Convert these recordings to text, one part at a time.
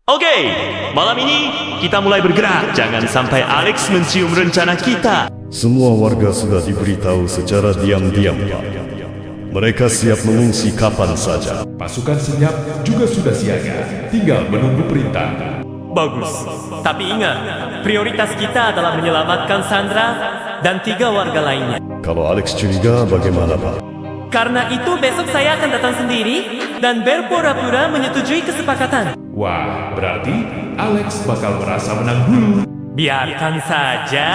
Oke, malam ini kita mulai bergerak. Jangan sampai Alex mencium rencana kita. Semua warga sudah diberitahu secara diam-diam, Pak. Mereka siap mengungsi kapan saja. Pasukan senyap juga sudah siaga, tinggal menunggu perintah. Bagus. Tapi ingat, prioritas kita adalah menyelamatkan Sandra dan 3 warga lainnya. Kalau Alex curiga, bagaimana, Pak? Karena itu besok saya akan datang sendiri dan berpura-pura menyetujui kesepakatan. Wah, berarti Alex bakal merasa menang dulu. Biarkan saja,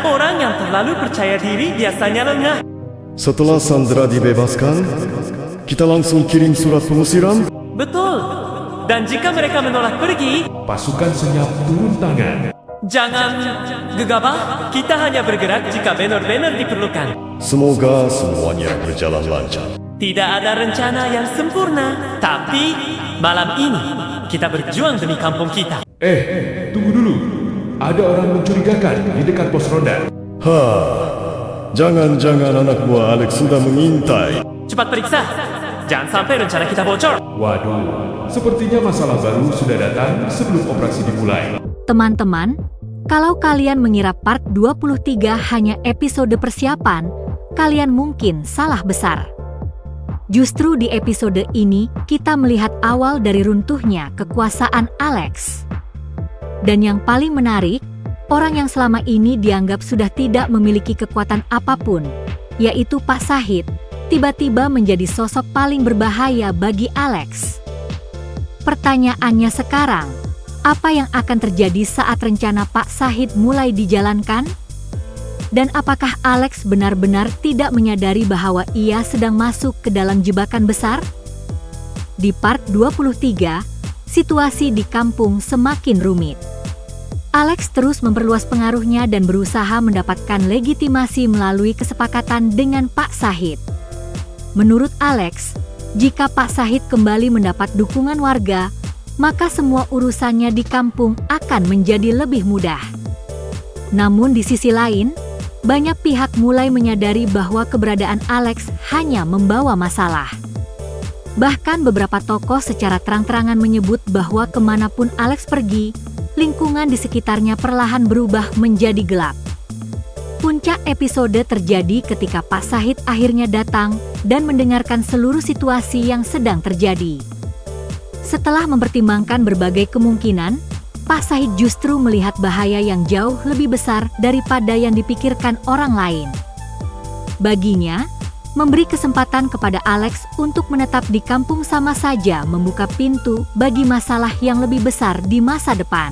orang yang terlalu percaya diri biasanya lengah. Setelah Sandra dibebaskan, kita langsung kirim surat pengusiran? Betul. Dan jika mereka menolak pergi, Pasukan senyap turun tangan. jangan gegabah. Kita hanya bergerak jika benar-benar diperlukan. Semoga semuanya berjalan lancar. Tidak ada rencana yang sempurna, tapi malam ini kita berjuang demi kampung kita. Tunggu dulu. Ada orang mencurigakan di dekat pos ronda. Jangan-jangan anak buah Alex sudah mengintai. Cepat periksa, jangan sampai rencana kita bocor. Waduh, sepertinya masalah baru sudah datang sebelum operasi dimulai. Teman-teman, kalau kalian mengira part 23 hanya episode persiapan, kalian mungkin salah besar. Justru di episode ini, kita melihat awal dari runtuhnya kekuasaan Alex. Dan yang paling menarik, orang yang selama ini dianggap sudah tidak memiliki kekuatan apapun, yaitu Pak Syahid, tiba-tiba menjadi sosok paling berbahaya bagi Alex. Pertanyaannya sekarang, apa yang akan terjadi saat rencana Pak Syahid mulai dijalankan? Dan apakah Alex benar-benar tidak menyadari bahwa ia sedang masuk ke dalam jebakan besar? Di part 23, situasi di kampung semakin rumit. Alex terus memperluas pengaruhnya dan berusaha mendapatkan legitimasi melalui kesepakatan dengan Pak Syahid. Menurut Alex, jika Pak Syahid kembali mendapat dukungan warga, maka semua urusannya di kampung akan menjadi lebih mudah. Namun di sisi lain, banyak pihak mulai menyadari bahwa keberadaan Alex hanya membawa masalah. Bahkan beberapa tokoh secara terang-terangan menyebut bahwa kemanapun Alex pergi, lingkungan di sekitarnya perlahan berubah menjadi gelap. Puncak episode terjadi ketika Pak Syahid akhirnya datang dan mendengarkan seluruh situasi yang sedang terjadi. Setelah mempertimbangkan berbagai kemungkinan, Pak Syahid justru melihat bahaya yang jauh lebih besar daripada yang dipikirkan orang lain. Baginya, memberi kesempatan kepada Alex untuk menetap di kampung sama saja membuka pintu bagi masalah yang lebih besar di masa depan.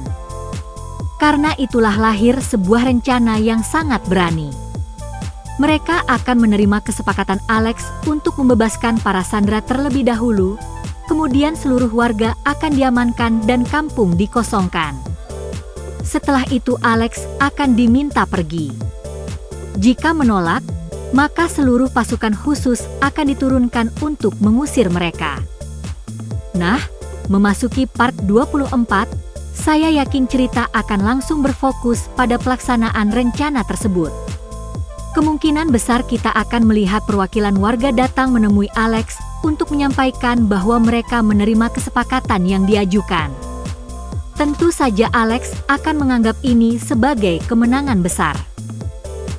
Karena itulah lahir sebuah rencana yang sangat berani. Mereka akan menerima kesepakatan Alex untuk membebaskan para sandera terlebih dahulu. Kemudian seluruh warga akan diamankan dan kampung dikosongkan. Setelah itu Alex akan diminta pergi. Jika menolak, maka seluruh pasukan khusus akan diturunkan untuk mengusir mereka. Nah, memasuki part 24, saya yakin cerita akan langsung berfokus pada pelaksanaan rencana tersebut. Kemungkinan besar kita akan melihat perwakilan warga datang menemui Alex untuk menyampaikan bahwa mereka menerima kesepakatan yang diajukan. Tentu saja Alex akan menganggap ini sebagai kemenangan besar.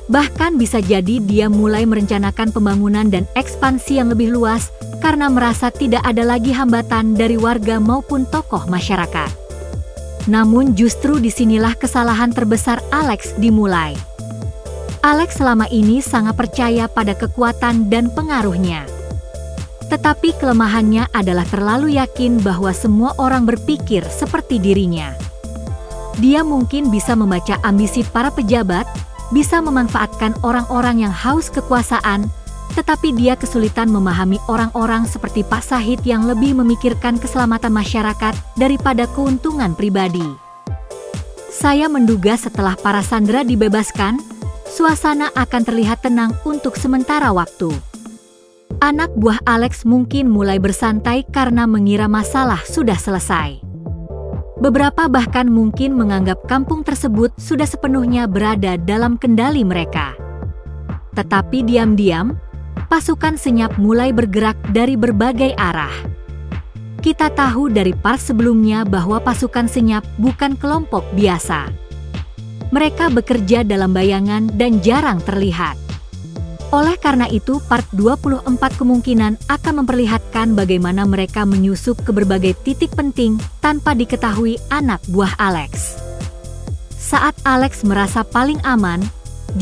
Bahkan bisa jadi dia mulai merencanakan pembangunan dan ekspansi yang lebih luas karena merasa tidak ada lagi hambatan dari warga maupun tokoh masyarakat. Namun justru disinilah kesalahan terbesar Alex dimulai. Alex selama ini sangat percaya pada kekuatan dan pengaruhnya. Tetapi kelemahannya adalah terlalu yakin bahwa semua orang berpikir seperti dirinya. Dia mungkin bisa membaca ambisi para pejabat, bisa memanfaatkan orang-orang yang haus kekuasaan, tetapi dia kesulitan memahami orang-orang seperti Pak Syahid yang lebih memikirkan keselamatan masyarakat daripada keuntungan pribadi. Saya menduga setelah para sandera dibebaskan, suasana akan terlihat tenang untuk sementara waktu. Anak buah Alex mungkin mulai bersantai karena mengira masalah sudah selesai. Beberapa bahkan mungkin menganggap kampung tersebut sudah sepenuhnya berada dalam kendali mereka. Tetapi diam-diam, pasukan senyap mulai bergerak dari berbagai arah. Kita tahu dari part sebelumnya bahwa pasukan senyap bukan kelompok biasa. Mereka bekerja dalam bayangan dan jarang terlihat. Oleh karena itu, part 24 kemungkinan akan memperlihatkan bagaimana mereka menyusup ke berbagai titik penting tanpa diketahui anak buah Alex. Saat Alex merasa paling aman,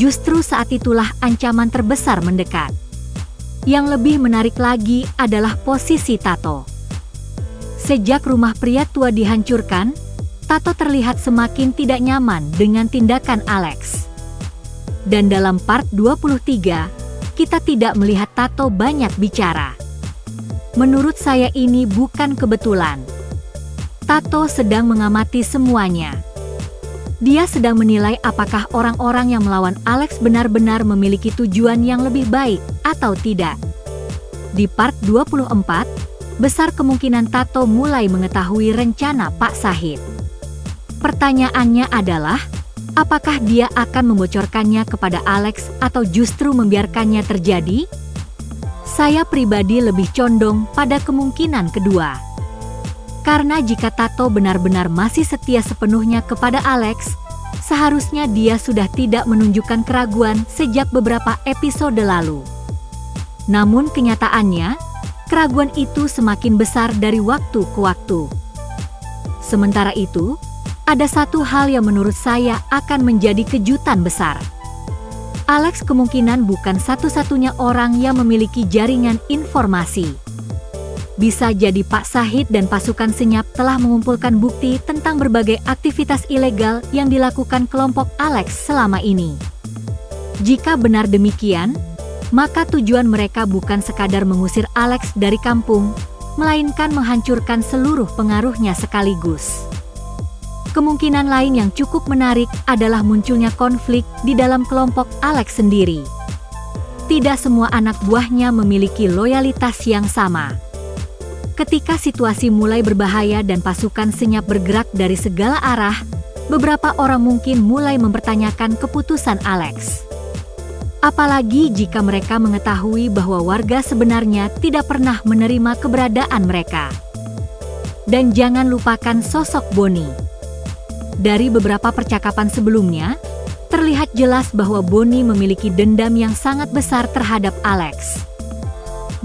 justru saat itulah ancaman terbesar mendekat. Yang lebih menarik lagi adalah posisi Tato. Sejak rumah pria tua dihancurkan, Tato terlihat semakin tidak nyaman dengan tindakan Alex. Dan dalam part 23, kita tidak melihat Tato banyak bicara. Menurut saya ini bukan kebetulan. Tato sedang mengamati semuanya. Dia sedang menilai apakah orang-orang yang melawan Alex benar-benar memiliki tujuan yang lebih baik atau tidak. Di part 24, besar kemungkinan Tato mulai mengetahui rencana Pak Shahid. Pertanyaannya adalah, apakah dia akan membocorkannya kepada Alex atau justru membiarkannya terjadi? Saya pribadi lebih condong pada kemungkinan kedua. Karena jika Tato benar-benar masih setia sepenuhnya kepada Alex, seharusnya dia sudah tidak menunjukkan keraguan sejak beberapa episode lalu. Namun kenyataannya, keraguan itu semakin besar dari waktu ke waktu. Sementara itu, ada satu hal yang menurut saya akan menjadi kejutan besar. Alex kemungkinan bukan satu-satunya orang yang memiliki jaringan informasi. Bisa jadi Pak Shahid dan pasukan senyap telah mengumpulkan bukti tentang berbagai aktivitas ilegal yang dilakukan kelompok Alex selama ini. Jika benar demikian, maka tujuan mereka bukan sekadar mengusir Alex dari kampung, melainkan menghancurkan seluruh pengaruhnya sekaligus. Kemungkinan lain yang cukup menarik adalah munculnya konflik di dalam kelompok Alex sendiri. Tidak semua anak buahnya memiliki loyalitas yang sama. Ketika situasi mulai berbahaya dan pasukan senyap bergerak dari segala arah, beberapa orang mungkin mulai mempertanyakan keputusan Alex. Apalagi jika mereka mengetahui bahwa warga sebenarnya tidak pernah menerima keberadaan mereka. Dan jangan lupakan sosok Bonnie. Dari beberapa percakapan sebelumnya, terlihat jelas bahwa Bonnie memiliki dendam yang sangat besar terhadap Alex.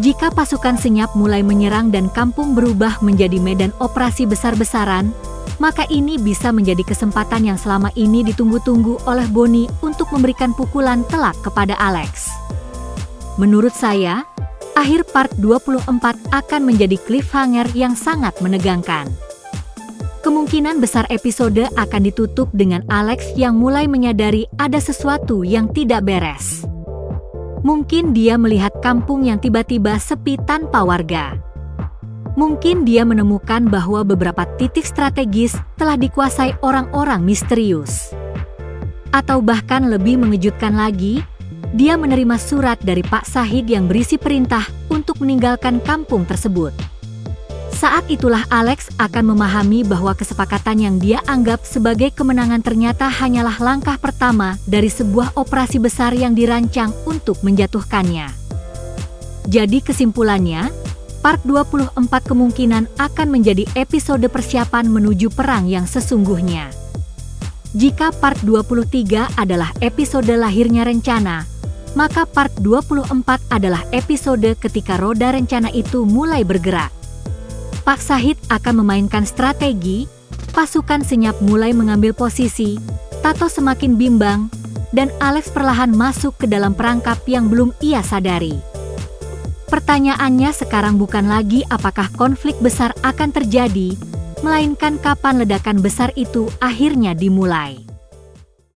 Jika pasukan senyap mulai menyerang dan kampung berubah menjadi medan operasi besar-besaran, maka ini bisa menjadi kesempatan yang selama ini ditunggu-tunggu oleh Bonnie untuk memberikan pukulan telak kepada Alex. Menurut saya, akhir part 24 akan menjadi cliffhanger yang sangat menegangkan. Kemungkinan besar episode akan ditutup dengan Alex yang mulai menyadari ada sesuatu yang tidak beres. Mungkin dia melihat kampung yang tiba-tiba sepi tanpa warga. Mungkin dia menemukan bahwa beberapa titik strategis telah dikuasai orang-orang misterius. Atau bahkan lebih mengejutkan lagi, dia menerima surat dari Pak Shahid yang berisi perintah untuk meninggalkan kampung tersebut. Saat itulah Alex akan memahami bahwa kesepakatan yang dia anggap sebagai kemenangan ternyata hanyalah langkah pertama dari sebuah operasi besar yang dirancang untuk menjatuhkannya. Jadi kesimpulannya, part 24 kemungkinan akan menjadi episode persiapan menuju perang yang sesungguhnya. Jika part 23 adalah episode lahirnya rencana, maka part 24 adalah episode ketika roda rencana itu mulai bergerak. Pak Shahid akan memainkan strategi, pasukan senyap mulai mengambil posisi, Tato semakin bimbang, dan Alex perlahan masuk ke dalam perangkap yang belum ia sadari. Pertanyaannya sekarang bukan lagi apakah konflik besar akan terjadi, melainkan kapan ledakan besar itu akhirnya dimulai.